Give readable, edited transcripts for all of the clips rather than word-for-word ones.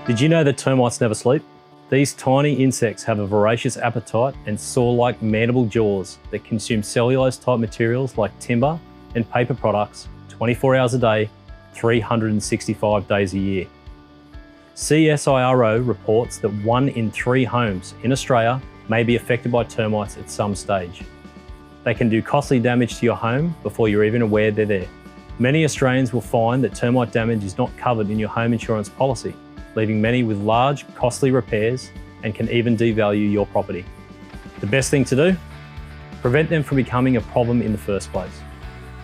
Did you know that termites never sleep? These tiny insects have a voracious appetite and saw-like mandible jaws that consume cellulose-type materials like timber and paper products 24 hours a day, 365 days a year. CSIRO reports that 1 in 3 homes in Australia may be affected by termites at some stage. They can do costly damage to your home before you're even aware they're there. Many Australians will find that termite damage is not covered in your home insurance policy, leaving many with large, costly repairs and can even devalue your property. The best thing to do? Prevent them from becoming a problem in the first place.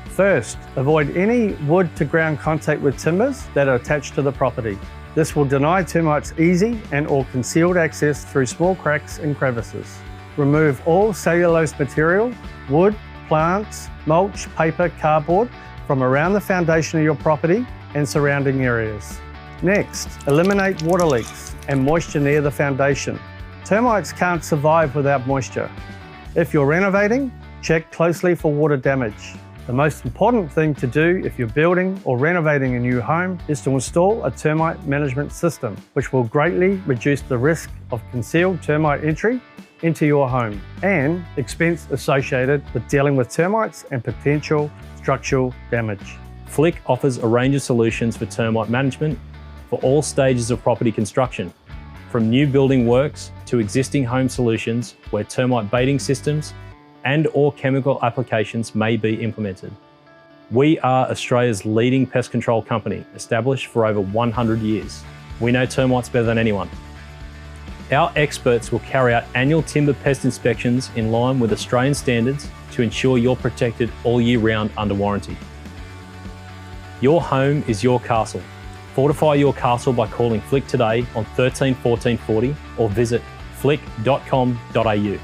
First, avoid any wood to ground contact with timbers that are attached to the property. This will deny termites easy and/or concealed access through small cracks and crevices. Remove all cellulose material, wood, plants, mulch, paper, cardboard from around the foundation of your property and surrounding areas. Next, eliminate water leaks and moisture near the foundation. Termites can't survive without moisture. If you're renovating, check closely for water damage. The most important thing to do if you're building or renovating a new home is to install a termite management system, which will greatly reduce the risk of concealed termite entry into your home and expense associated with dealing with termites and potential structural damage. Flick offers a range of solutions for termite management for all stages of property construction, from new building works to existing home solutions where termite baiting systems and/or chemical applications may be implemented. We are Australia's leading pest control company, established for over 100 years. We know termites better than anyone. Our experts will carry out annual timber pest inspections in line with Australian standards to ensure you're protected all year round under warranty. Your home is your castle. Fortify your castle by calling Flick today on 13 14 40 or visit flick.com.au.